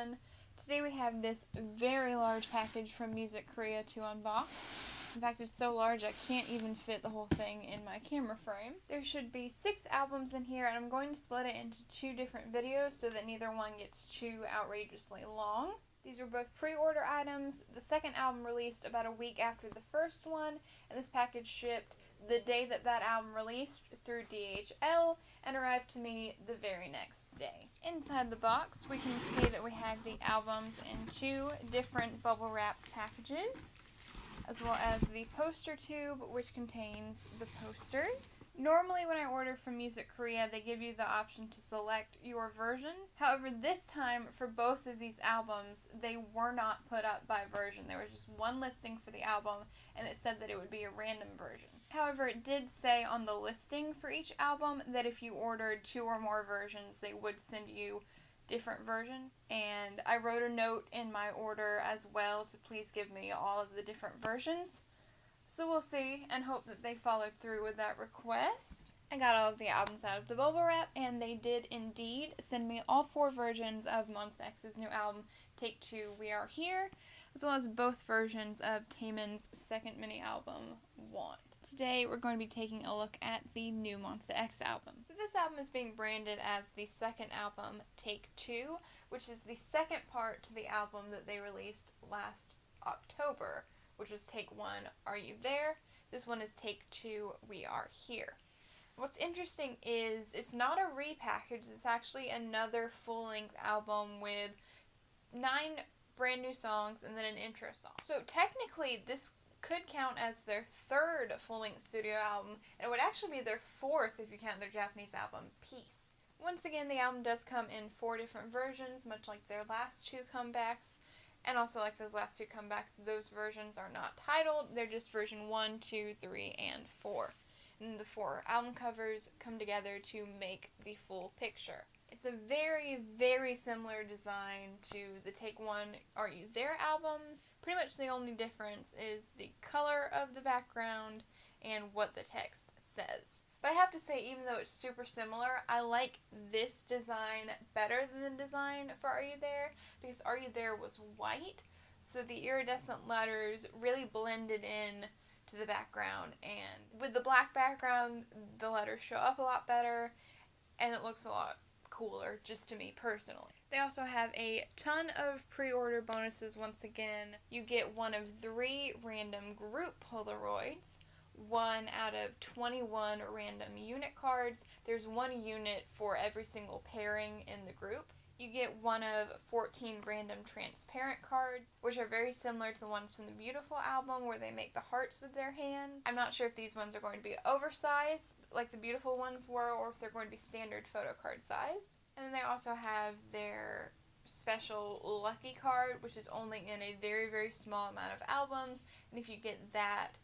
everyone. Today we have this very large package from Music Korea to unbox. In fact, it's so large I can't even fit the whole thing in my camera frame. There should be 6 albums in here, and I'm going to split it into 2 different videos so that neither one gets too outrageously long. These are both pre-order items. The second album released about a week after the first one, and this package shipped the day that album released through DHL and arrived to me the very next day. Inside the box, we can see that we have the albums in 2 different bubble wrapped packages, as well as the poster tube, which contains the posters. Normally when I order from Music Korea, they give you the option to select your versions. However, this time for both of these albums, they were not put up by version. There was just one listing for the album, and it said that it would be a random version. However, it did say on the listing for each album that if you ordered 2 or more versions, they would send you different versions, and I wrote a note in my order as well to please give me all of the different versions. So we'll see and hope that they followed through with that request. I got all of the albums out of the bubble wrap, and they did indeed send me all 4 versions of Monsta X's new album, Take 2, We Are Here, as well as both versions of Taemin's second mini album, Want. Today we're going to be taking a look at the new Monsta X album. So this album is being branded as the second album, Take 2, which is the second part to the album that they released last October, which was Take 1, Are You There? This one is Take 2, We Are Here. What's interesting is it's not a repackage, it's actually another full-length album with 9 brand new songs and then an intro song. So technically this could count as their 3rd full-length studio album, and it would actually be their 4th if you count their Japanese album, Peace. Once again, the album does come in 4 different versions, much like their last 2 comebacks, and also like those last 2 comebacks, those versions are not titled, they're just version 1, 2, 3, and 4. And the 4 album covers come together to make the full picture. It's a very, very similar design to the Take 1, Are You There albums. Pretty much the only difference is the color of the background and what the text says. But I have to say, even though it's super similar, I like this design better than the design for Are You There, because Are You There was white, so the iridescent letters really blended in to the background, and with the black background, the letters show up a lot better, and it looks a lot cooler, just to me personally. They also have a ton of pre-order bonuses once again. You get one of 3 random group Polaroids, 1 out of 21 random unit cards. There's 1 unit for every single pairing in the group. You get 1 of 14 random transparent cards, which are very similar to the ones from the Beautiful album where they make the hearts with their hands. I'm not sure if these ones are going to be oversized like the Beautiful ones were, or if they're going to be standard photo card sized. And then they also have their special Lucky card, which is only in a very, very small amount of albums, and if you get that,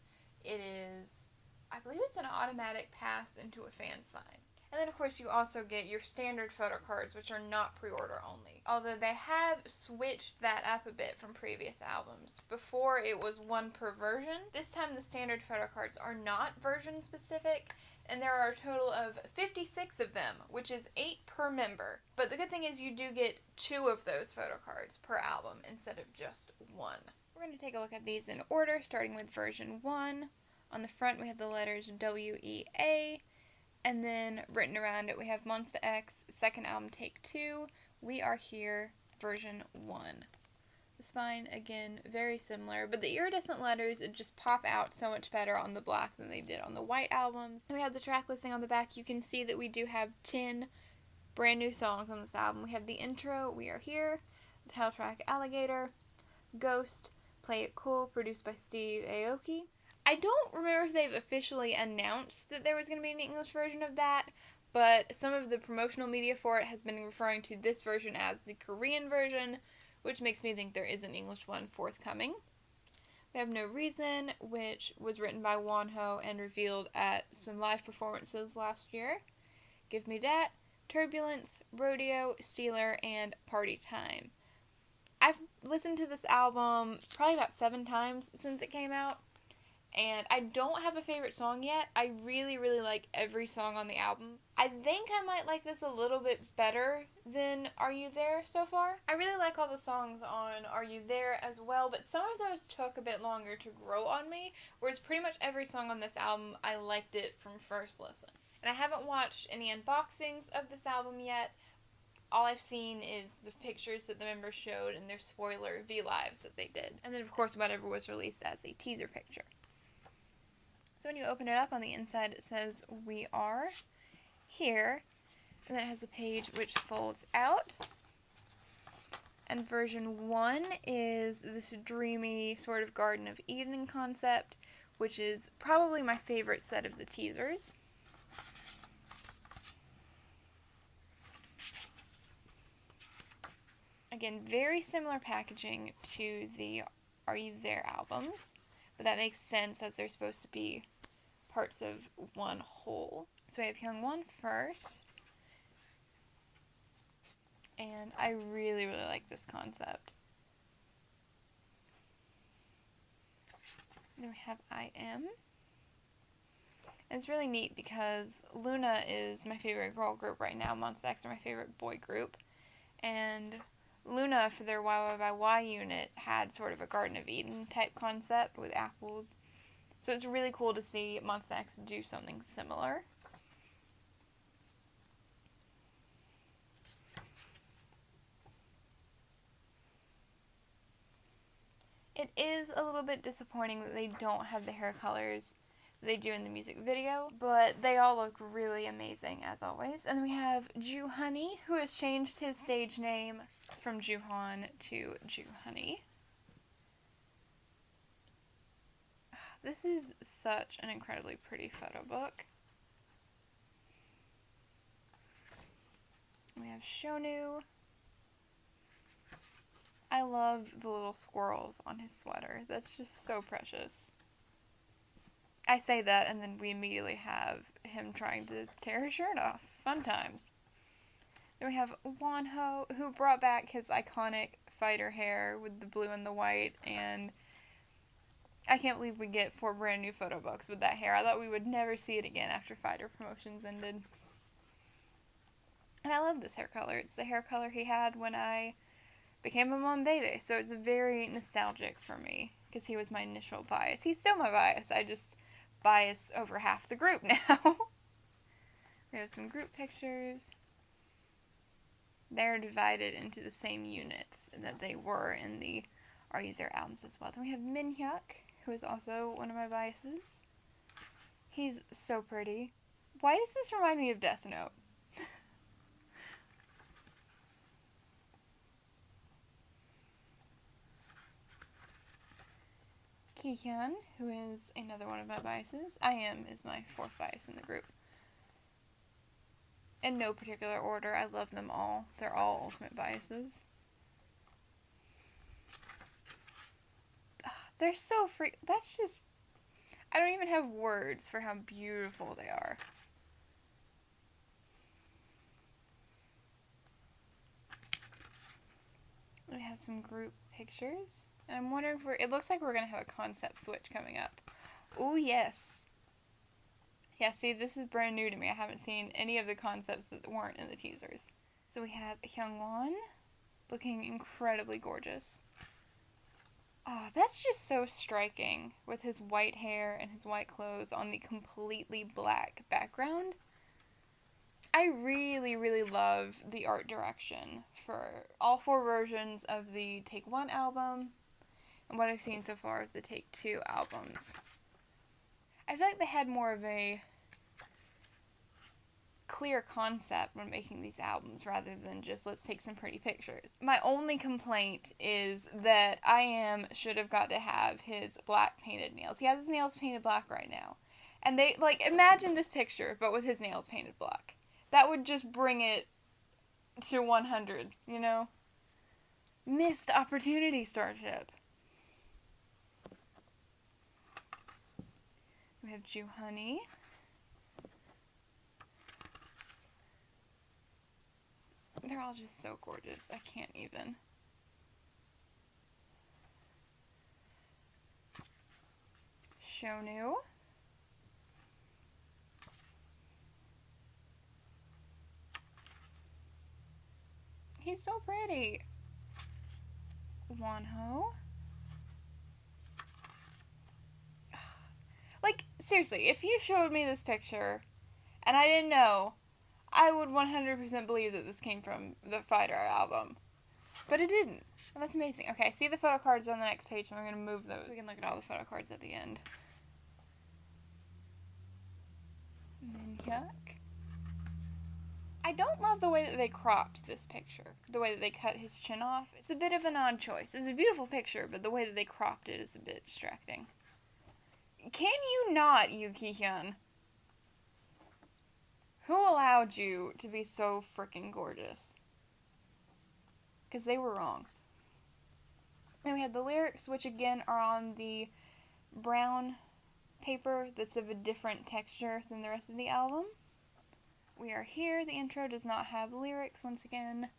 it is, I believe it's an automatic pass into a fan sign. And then, of course, you also get your standard photo cards, which are not pre-order only. Although they have switched that up a bit from previous albums. Before, it was 1 per version. This time, the standard photo cards are not version-specific, and there are a total of 56 of them, which is 8 per member. But the good thing is you do get 2 of those photo cards per album instead of just 1. We're going to take a look at these in order, starting with version 1. On the front, we have the letters W-E-A. And then written around it, we have Monsta X, second album, Take 2, We Are Here, version 1. The spine, again, very similar, but the iridescent letters just pop out so much better on the black than they did on the white albums. And we have the track listing on the back. You can see that we do have 10 brand new songs on this album. We have the intro, We Are Here, the title track, Alligator, Ghost, Play It Cool, produced by Steve Aoki. I don't remember if they've officially announced that there was going to be an English version of that, but some of the promotional media for it has been referring to this version as the Korean version, which makes me think there is an English one forthcoming. We have No Reason, which was written by Wonho and revealed at some live performances last year. Give Me Dat, Turbulence, Rodeo, Stealer, and Party Time. I've listened to this album probably about 7 times since it came out, And I don't have a favorite song yet. I really, really like every song on the album. I think I might like this a little bit better than Are You There so far. I really like all the songs on Are You There as well, but some of those took a bit longer to grow on me, whereas pretty much every song on this album, I liked it from first listen. And I haven't watched any unboxings of this album yet. All I've seen is the pictures that the members showed and their spoiler V-Lives that they did. And then, of course, whatever was released as a teaser picture. So when you open it up, on the inside it says, "We are here." And then it has a page which folds out. And version 1 is this dreamy sort of Garden of Eden concept, which is probably my favorite set of the teasers. Again, very similar packaging to the Are You There albums, but that makes sense as they're supposed to be parts of one whole. So we have Hyungwon first, and I really, really like this concept. Then we have I Am. And it's really neat because Luna is my favorite girl group right now. Monsta X are my favorite boy group. And Luna, for their YYY unit, had sort of a Garden of Eden type concept with apples. So it's really cool to see Monsta X do something similar. It is a little bit disappointing that they don't have the hair colors they do in the music video, but they all look really amazing as always. And then we have Ju Honey, who has changed his stage name from Juhan to Ju Honey. This is such an incredibly pretty photo book. We have Shonu. I love the little squirrels on his sweater. That's just so precious. I say that and then we immediately have him trying to tear his shirt off. Fun times. Then we have Wonho, who brought back his iconic fighter hair with the blue and the white, and I can't believe we get 4 brand new photo books with that hair. I thought we would never see it again after fighter promotions ended. And I love this hair color. It's the hair color he had when I became a mom baby, so it's very nostalgic for me because he was my initial bias. He's still my bias. I just bias over half the group now. We have some group pictures. They're divided into the same units that they were in the Are You There albums as well. Then we have Minhyeok, who is also one of my biases. He's so pretty. Why does this remind me of Death Note? Kihyun, who is another one of my biases. I Am is my 4th bias in the group. In no particular order, I love them all. They're all ultimate biases. Ugh, they're so free. That's just... I don't even have words for how beautiful they are. We have some group pictures. And I'm wondering if it looks like we're going to have a concept switch coming up. Oh, yes. Yeah, see, this is brand new to me. I haven't seen any of the concepts that weren't in the teasers. So we have Hyungwon, looking incredibly gorgeous. Oh, that's just so striking, with his white hair and his white clothes on the completely black background. I really, really love the art direction for all 4 versions of the Take 1 album, and what I've seen so far of the Take 2 albums. I feel like they had more of a clear concept when making these albums rather than just let's take some pretty pictures. My only complaint is that I Am should have got to have his black painted nails. He has his nails painted black right now. And they, like, imagine this picture, but with his nails painted black. That would just bring it to 100, you know? Missed opportunity, Starship. We have Ju Honey. They're all just so gorgeous. I can't even. Shonu. He's so pretty. Wonho. Like, seriously, if you showed me this picture and I didn't know, I would 100% believe that this came from the Fighter album. But it didn't. And that's amazing. Okay, see the photo cards on the next page, so I'm going to move those so we can look at all the photo cards at the end. Minhyeok. I don't love the way that they cropped this picture. The way that they cut his chin off. It's a bit of an odd choice. It's a beautiful picture, but the way that they cropped it is a bit distracting. Can you not, Yuki-hyun? Who allowed you to be so freaking gorgeous? Because they were wrong. Then we have the lyrics, which again are on the brown paper that's of a different texture than the rest of the album. We are here. The intro does not have lyrics once again.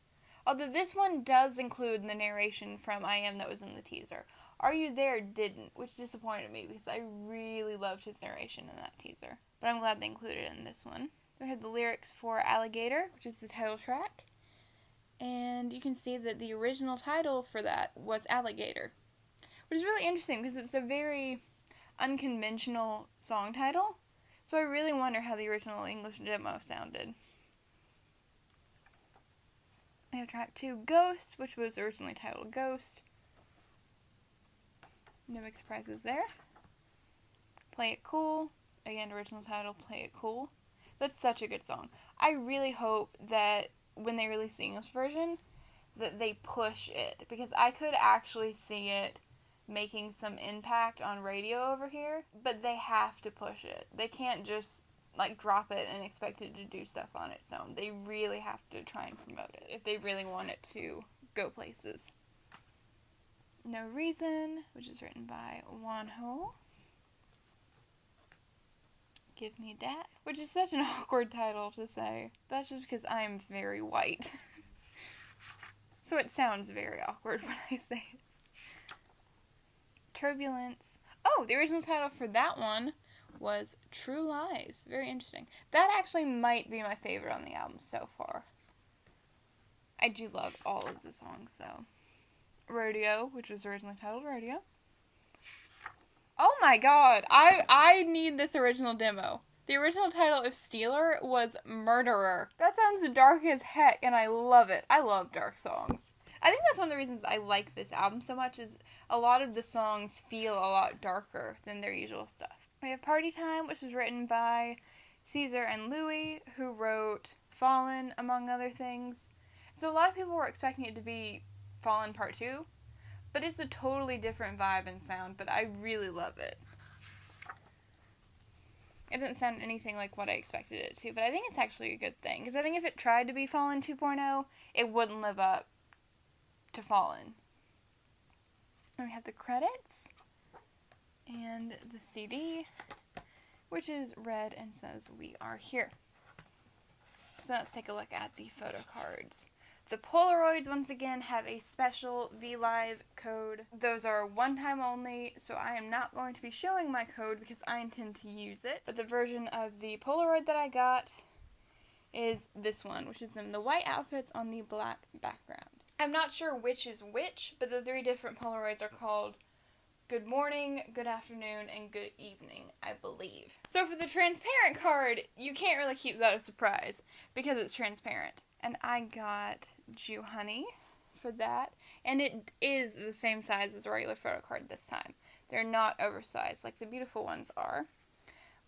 Although this one does include the narration from I Am that was in the teaser. Are You There didn't, which disappointed me because I really loved his narration in that teaser. But I'm glad they included it in this one. We have the lyrics for Alligator, which is the title track. And you can see that the original title for that was Alligator. Which is really interesting because it's a very unconventional song title. So I really wonder how the original English demo sounded. We have track 2, Ghost, which was originally titled Ghost. No big surprises there. Play It Cool. Again, original title, Play It Cool. That's such a good song. I really hope that when they release the English version, that they push it. Because I could actually see it making some impact on radio over here. But they have to push it. They can't just drop it and expect it to do stuff on its own. They really have to try and promote it if they really want it to go places. No Reason, which is written by Wonho. Give Me Dat, which is such an awkward title to say. That's just because I am very white. So it sounds very awkward when I say it. Turbulence. Oh, the original title for that one was True Lies. Very interesting. That actually might be my favorite on the album so far. I do love all of the songs, though. Rodeo, which was originally titled Rodeo. Oh my god, I need this original demo. The original title of Stealer was Murderer. That sounds dark as heck, and I love it. I love dark songs. I think that's one of the reasons I like this album so much is a lot of the songs feel a lot darker than their usual stuff. We have Party Time, which was written by Caesar and Louis, who wrote Fallen, among other things. So a lot of people were expecting it to be Fallen Part 2, but it's a totally different vibe and sound, but I really love it. It doesn't sound anything like what I expected it to, but I think it's actually a good thing, because I think if it tried to be Fallen 2.0, it wouldn't live up to Fallen. And we have the credits, and the CD, which is red and says, We Are Here. So let's take a look at the photo cards. The Polaroids, once again, have a special VLive code. Those are one time only, so I am not going to be showing my code because I intend to use it. But the version of the Polaroid that I got is this one, which is in the white outfits on the black background. I'm not sure which is which, but the 3 different Polaroids are called Good Morning, Good Afternoon, and Good Evening, I believe. So for the transparent card, you can't really keep that a surprise because it's transparent. And I got Jew Honey for that. And it is the same size as a regular photo card this time. They're not oversized like the beautiful ones are.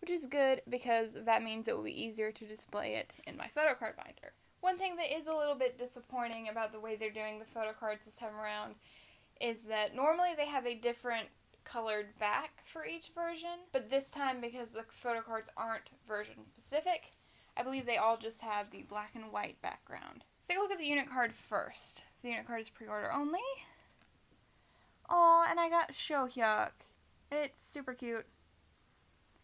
Which is good because that means it will be easier to display it in my photo card binder. One thing that is a little bit disappointing about the way they're doing the photo cards this time around is that normally they have a different colored back for each version. But this time, because the photo cards aren't version specific, I believe they all just have the black and white background. Let's take a look at the unit card first. The unit card is pre-order only. Aw, and I got Shohyuk. It's super cute.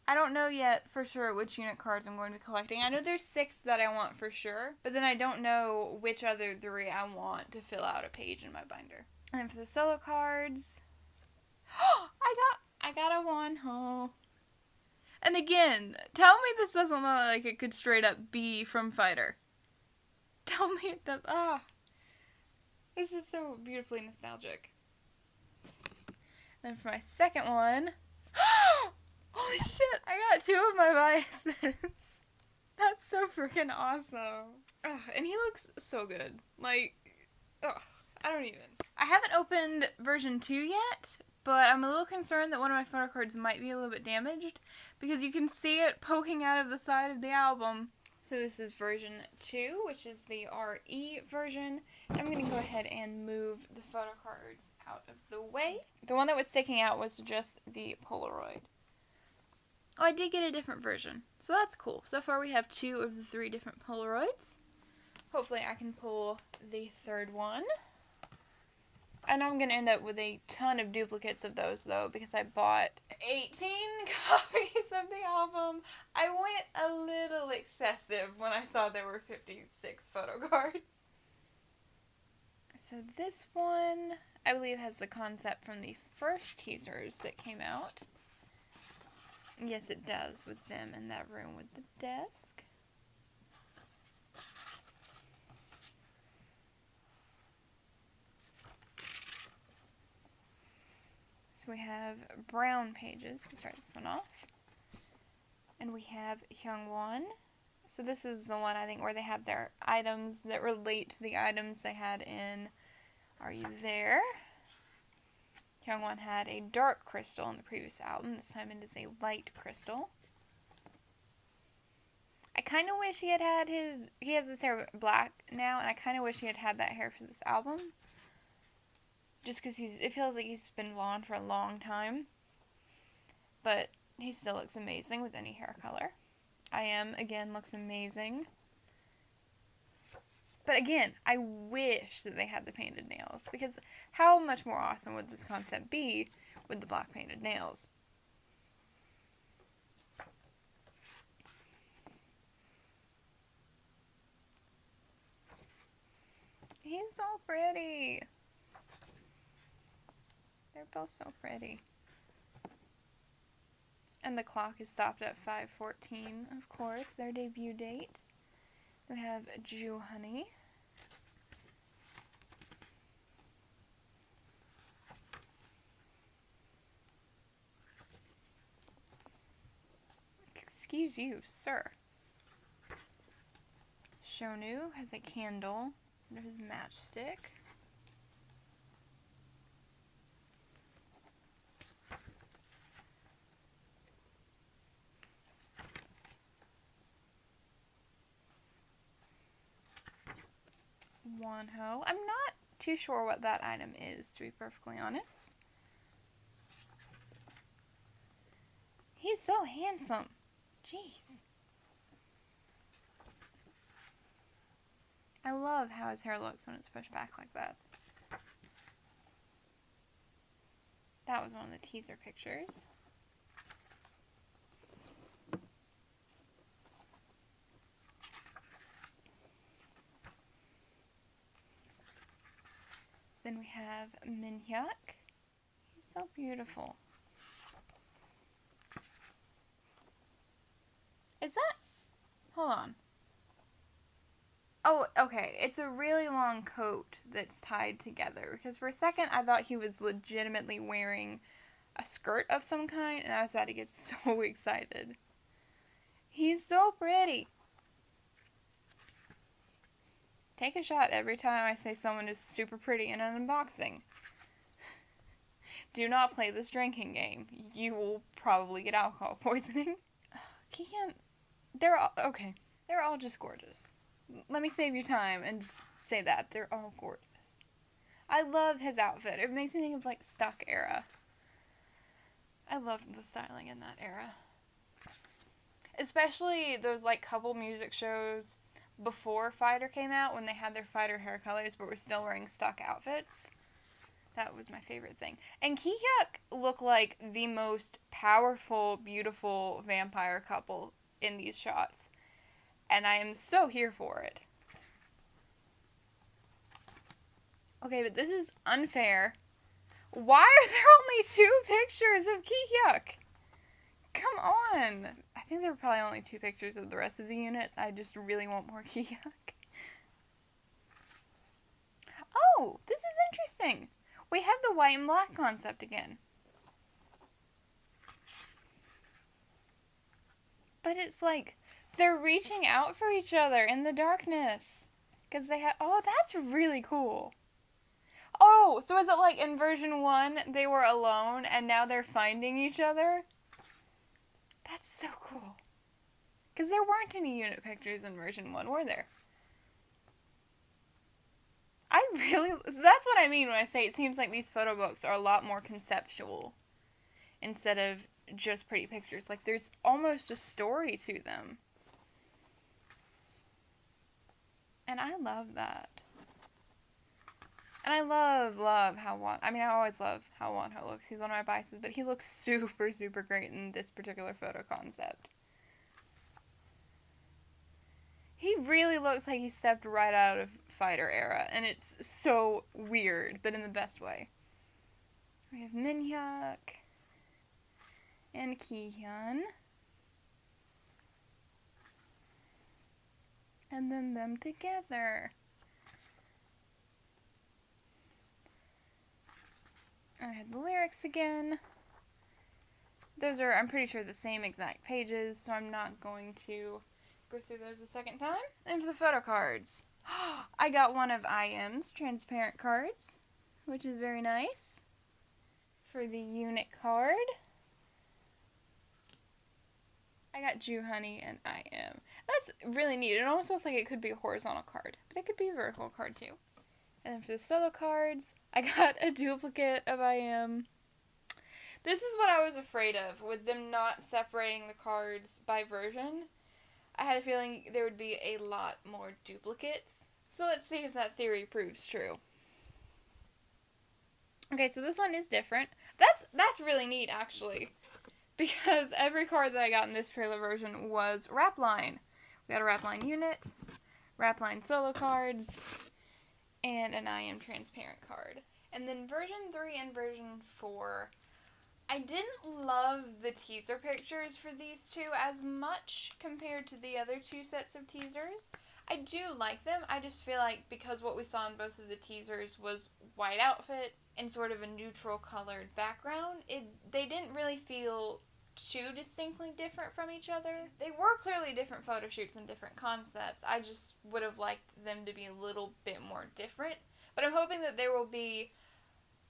I don't know yet for sure which unit cards I'm going to be collecting. I know there's 6 that I want for sure, but then I don't know which other 3 I want to fill out a page in my binder. And then for the solo cards, I got a Wonho. And again, tell me this doesn't look like it could straight up be from Fighter. Tell me it does. Ah. This is so beautifully nostalgic. Then for my second one. Holy shit, I got two of my biases. That's so freaking awesome. Ugh, and he looks so good. Like, ugh, I don't even. I haven't opened version 2 yet, but I'm a little concerned that one of my photo cards might be a little bit damaged because you can see it poking out of the side of the album. So this is version 2, which is the RE version. I'm going to go ahead and move the photo cards out of the way. The one that was sticking out was just the Polaroid. Oh, I did get a different version, so that's cool. So far we have 2 of the 3 different Polaroids. Hopefully I can pull the third one. I know I'm going to end up with a ton of duplicates of those, though, because I bought 18 copies of the album. I went a little excessive when I saw there were 56 photo cards. So this one, I believe, has the concept from the first teasers that came out. Yes, it does, with them in that room with the desk. So we have brown pages. Let's start this one off. And we have Hyungwon. So this is the one, I think, where they have their items that relate to the items they had in Are You There? Hyungwon had a dark crystal in the previous album. This time it is a light crystal. I kind of wish he has his hair black now, and I kind of wish he had that hair for this album. Just because it feels like he's been blonde for a long time. But he still looks amazing with any hair color. Again, looks amazing. But again, I wish that they had the painted nails, because how much more awesome would this concept be with the black painted nails? He's so pretty. They're both so pretty. And the clock is stopped at 5:14, of course, their debut date. We have Ju Honey. Excuse you, sir. Shonu has a candle under his matchstick. Wonho. I'm not too sure what that item is, to be perfectly honest. He's so handsome. Jeez. I love how his hair looks when it's pushed back like that. That was one of the teaser pictures. Then we have Minhyeok. He's so beautiful. Is that? Hold on. Oh, okay. It's a really long coat that's tied together. Because for a second, I thought he was legitimately wearing a skirt of some kind, and I was about to get so excited. He's so pretty. Take a shot every time I say someone is super pretty in an unboxing. Do not play this drinking game. You will probably get alcohol poisoning. They're all just gorgeous. Let me save you time and just say that. They're all gorgeous. I love his outfit. It makes me think of, like, stock era. I loved the styling in that era. Especially those, like, couple music shows before Fighter came out, when they had their Fighter hair colors but were still wearing stock outfits. That was my favorite thing. And Kihyuk looked like the most powerful, beautiful vampire couple in these shots. And I am so here for it. Okay, but this is unfair. Why are there only 2 pictures of Minhyeok? Come on. I think there were probably only 2 pictures of the rest of the units. I just really want more Minhyeok. Oh, this is interesting. We have the white and black concept again. But it's like they're reaching out for each other in the darkness. Because they have... Oh, that's really cool. Oh, so is it like in version 1 they were alone and now they're finding each other? That's so cool. Because there weren't any unit pictures in version 1, were there? That's what I mean when I say it seems like these photo books are a lot more conceptual instead of just pretty pictures. Like there's almost a story to them. And I love that. And I love how I always love how Wonho looks. He's one of my biases, but he looks super, super great in this particular photo concept. He really looks like he stepped right out of Fighter era, and it's so weird, but in the best way. We have Minhyeok and Kihyun. And then them together. I had the lyrics again. Those are, I'm pretty sure, the same exact pages, so I'm not going to go through those a second time. And for the photo cards, I got one of IM's transparent cards, which is very nice. For the unit card, I got Ju Honey and IM. That's really neat. It almost looks like it could be a horizontal card, but it could be a vertical card too. And then for the solo cards, I got a duplicate of IM. This is what I was afraid of, with them not separating the cards by version. I had a feeling there would be a lot more duplicates. So let's see if that theory proves true. Okay, so this one is different. That's really neat, actually. Because every card that I got in this trailer version was wrap line. We got a wrap line unit, wrap line solo cards, and an IM transparent card. And then version 3 and version 4, I didn't love the teaser pictures for these two as much compared to the other 2 sets of teasers. I do like them, I just feel like because what we saw in both of the teasers was white outfits and sort of a neutral colored background, they didn't really feel too distinctly different from each other. They were clearly different photo shoots and different concepts. I just would have liked them to be a little bit more different. But I'm hoping that there will be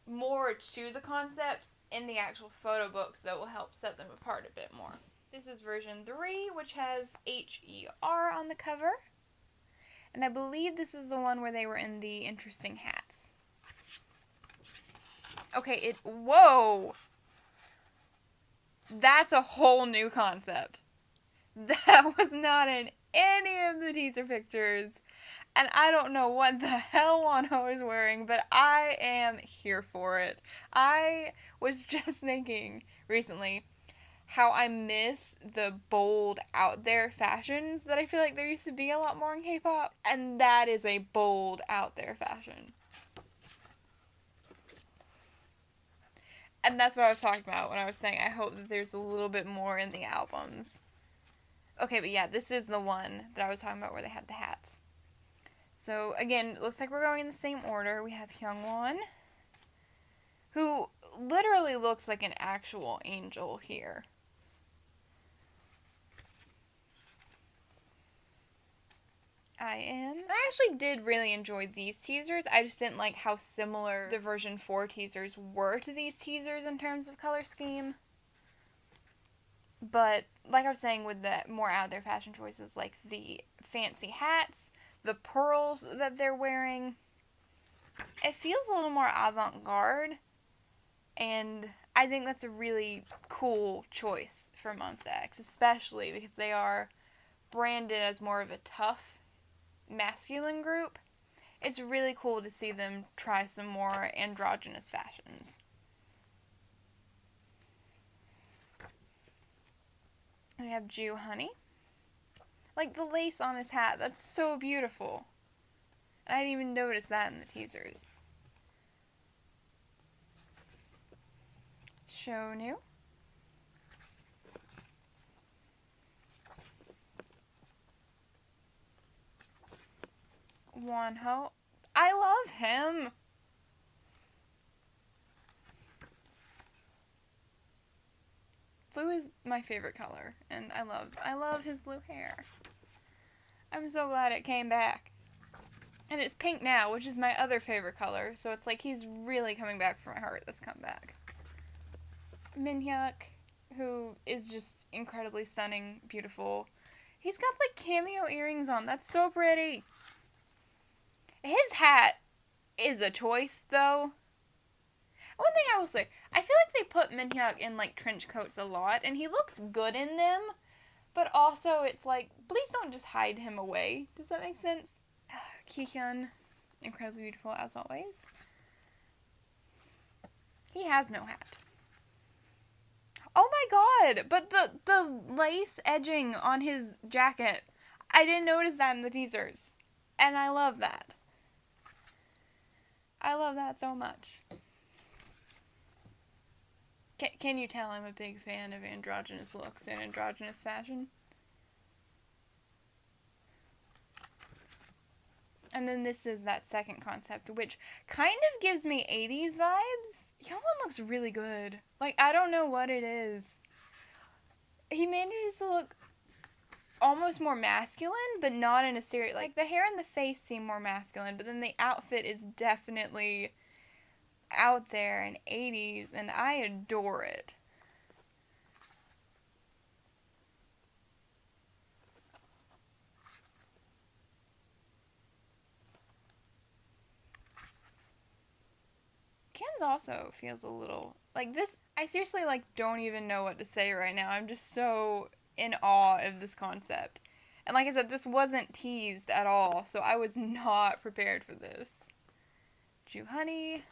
more to the concepts in the actual photo books that will help set them apart a bit more. This is version 3, which has HER on the cover. And I believe this is the one where they were in the interesting hats. Okay, whoa! That's a whole new concept. That was not in any of the teaser pictures. And I don't know what the hell Wonho is wearing, but I am here for it. I was just thinking recently how I miss the bold, out there fashions that I feel like there used to be a lot more in K-pop. And that is a bold, out there fashion. And that's what I was talking about when I was saying I hope that there's a little bit more in the albums. Okay, but yeah, this is the one that I was talking about where they had the hats. So, again, it looks like we're going in the same order. We have Hyungwon, who literally looks like an actual angel here. I actually did really enjoy these teasers. I just didn't like how similar the version 4 teasers were to these teasers in terms of color scheme. But, like I was saying, with the more out there fashion choices, like the fancy hats, the pearls that they're wearing, it feels a little more avant-garde. And I think that's a really cool choice for Monsta X, especially because they are branded as more of a tough masculine group. It's really cool to see them try some more androgynous fashions. We have Ju Honey. Like the lace on his hat, that's so beautiful. And I didn't even notice that in the teasers. Shonu. Wonho. I love him. Blue is my favorite color, and I love his blue hair. I'm so glad it came back. And it's pink now, which is my other favorite color, so it's like he's really coming back for my heart this comeback. Minhyeok, who is just incredibly stunning, beautiful. He's got like cameo earrings on. That's so pretty. His hat is a choice, though. One thing I will say, I feel like they put Minhyeok in like trench coats a lot, and he looks good in them, but also it's like, please don't just hide him away. Does that make sense? Kihyun, incredibly beautiful as always. He has no hat. Oh my god, but the lace edging on his jacket, I didn't notice that in the teasers, and I love that. I love that so much. Can you tell I'm a big fan of androgynous looks and androgynous fashion? And then this is that second concept, which kind of gives me 80s vibes. Yeonwon looks really good. Like, I don't know what it is. He manages to look almost more masculine, but not in a stereo. Like, the hair and the face seem more masculine, but then the outfit is definitely out there in 80s, and I adore it. Ken's also feels a little like this. I seriously like don't even know what to say right now. I'm just so in awe of this concept. And like I said, this wasn't teased at all, so I was not prepared for this. Ju Honey.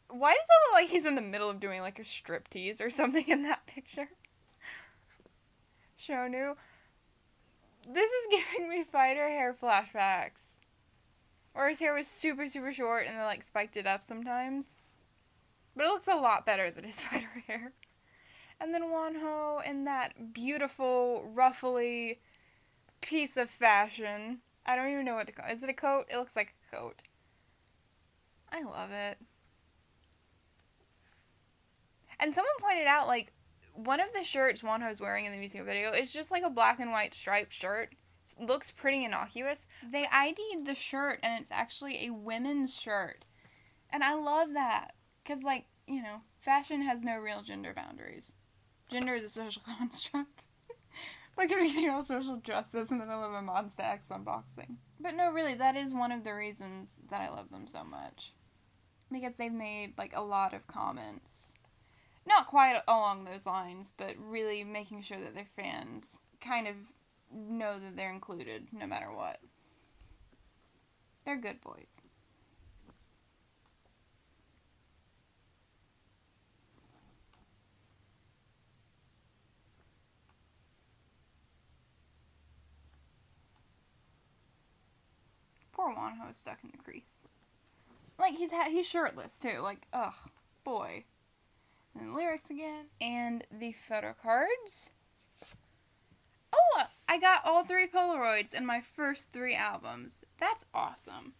Why does it look like he's in the middle of doing like a striptease or something in that picture? Shonu. This is giving me fighter hair flashbacks. Or his hair was super, super short and they like spiked it up sometimes. But it looks a lot better than his fighter hair. And then Wonho in that beautiful, ruffly piece of fashion. I don't even know what to call it. Is it a coat? It looks like a coat. I love it. And someone pointed out, like, one of the shirts Wonho's wearing in the music video is just like a black and white striped shirt. It looks pretty innocuous. They ID'd the shirt, and it's actually a women's shirt. And I love that. Because, like, you know, fashion has no real gender boundaries. Gender is a social construct. Like I'm eating all social justice in the middle of a Monsta X unboxing. But no, really, that is one of the reasons that I love them so much. Because they've made, like, a lot of comments. Not quite along those lines, but really making sure that their fans kind of know that they're included no matter what. They're good boys. Poor Wonho's stuck in the crease. Like, he's shirtless, too. Like, ugh, boy. And the lyrics again. And the photo cards. Oh, I got all 3 Polaroids in my first 3 albums. That's awesome.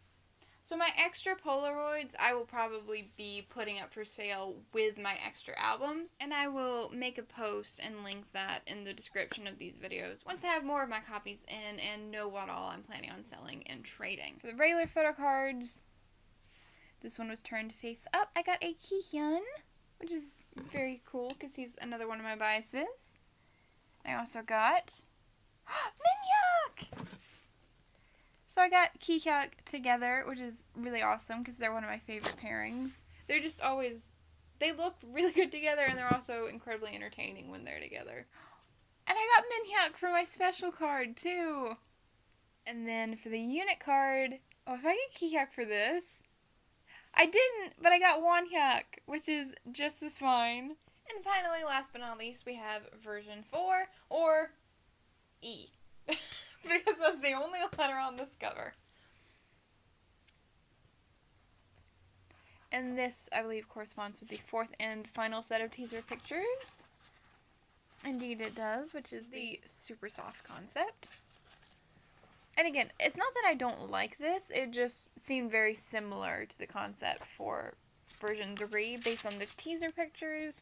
So my extra Polaroids I will probably be putting up for sale with my extra albums. And I will make a post and link that in the description of these videos once I have more of my copies in and know what all I'm planning on selling and trading. For the regular photo cards, this one was turned face up. I got a Kihyun, which is very cool because he's another one of my biases. I also got Minhyeok! So I got Kihyuk together, which is really awesome because they're one of my favorite pairings. They're just always, they look really good together and they're also incredibly entertaining when they're together. And I got Minhyeok for my special card too. And then for the unit card, oh, if I get Kihyuk for this, I didn't, but I got Wonhyuk, which is just as fine. And finally, last but not least, we have version 4, or E. Because that's the only letter on this cover. And this, I believe, corresponds with the fourth and final set of teaser pictures. Indeed it does, which is the super soft concept. And again, it's not that I don't like this, it just seemed very similar to the concept for version 3 based on the teaser pictures.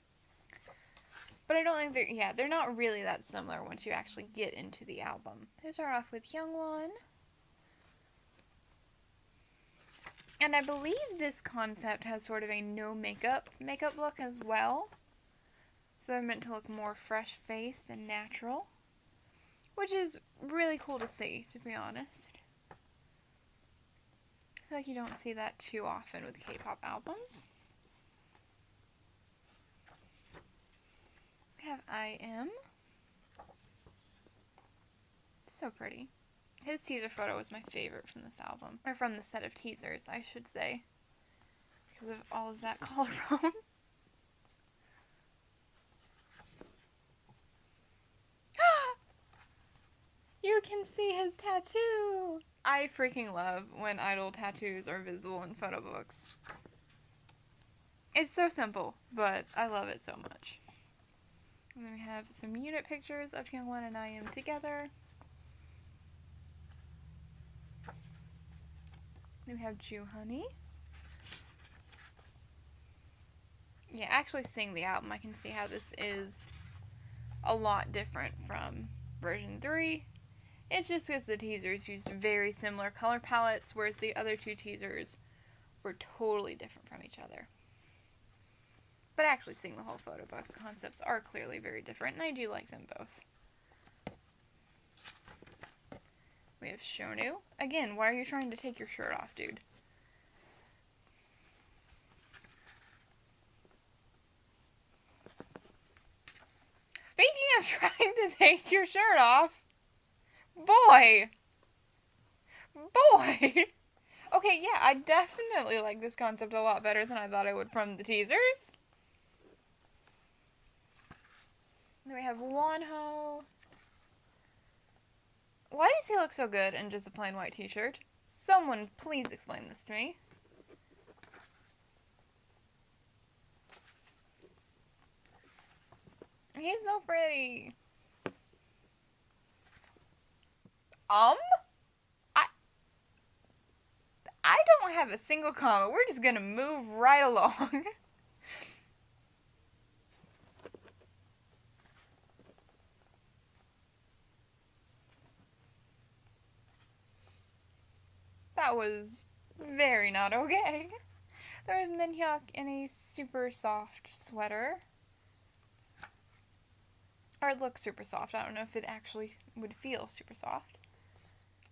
But I don't think they're not really that similar once you actually get into the album. To start off with Hyungwon. And I believe this concept has sort of a no makeup look as well. So they're meant to look more fresh-faced and natural. Which is really cool to see, to be honest. I feel like you don't see that too often with K-pop albums. We have I.M. So pretty. His teaser photo was my favorite from this album. Or from the set of teasers, I should say. Because of all of that collarbone. You can see his tattoo! I freaking love when idol tattoos are visible in photo books. It's so simple, but I love it so much. And then we have some unit pictures of Hyungwon and I.M together. Then we have Joohoney. Yeah, actually seeing the album, I can see how this is a lot different from version 3. It's just because the teasers used very similar color palettes, whereas the other two teasers were totally different from each other. But actually seeing the whole photo book, the concepts are clearly very different, and I do like them both. We have Shonu. Again, why are you trying to take your shirt off, dude? Speaking of trying to take your shirt off, boy! Okay, yeah, I definitely like this concept a lot better than I thought I would from the teasers. Then we have Wonho. Why does he look so good in just a plain white t-shirt? Someone please explain this to me. He's so pretty. I don't have a single comment. We're just gonna move right along. That was very not okay. There was Minhyeok in a super soft sweater. Or it looks super soft. I don't know if it actually would feel super soft.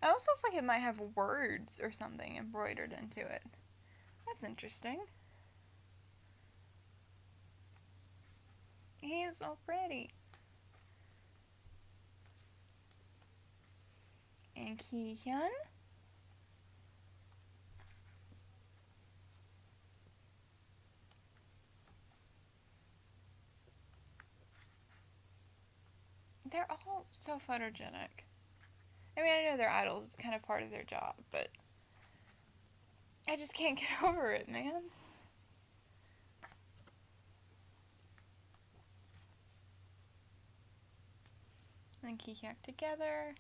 It almost looks like it might have words or something embroidered into it. That's interesting. He is so pretty. And Ki-hyun. They're all so photogenic. I mean, I know they're idols. It's kind of part of their job, but I just can't get over it, man. And Ki-hyuk together.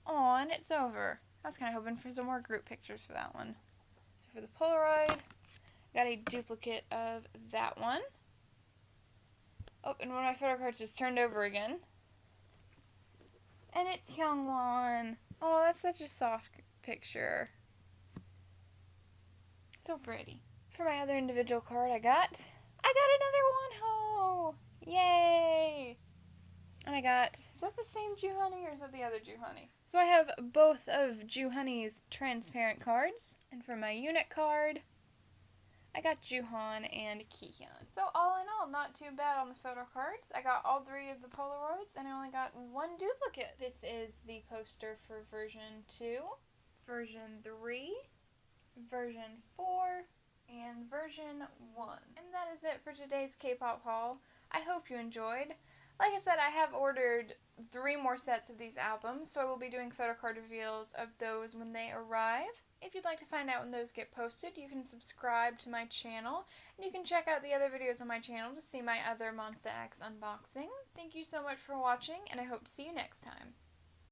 Aw, and it's over. I was kind of hoping for some more group pictures for that one. So for the Polaroid, got a duplicate of that one. Oh, and one of my photo cards just turned over again. And it's Hyungwon. Oh, that's such a soft picture. So pretty. For my other individual card I got another Wonho! Yay! And I got, is that the same Joohoney or is that the other Joohoney? So I have both of Joohoney's transparent cards. And for my unit card, I got Joohon and Ki-hyun. So all in all, not too bad on the photo cards. I got all 3 of the Polaroids and I only got 1 duplicate. This is the poster for version 2, version 3, version 4, and version 1. And that is it for today's K-pop haul. I hope you enjoyed. Like I said, I have ordered 3 more sets of these albums, so I will be doing photo card reveals of those when they arrive. If you'd like to find out when those get posted, you can subscribe to my channel, and you can check out the other videos on my channel to see my other Monsta X unboxings. Thank you so much for watching, and I hope to see you next time.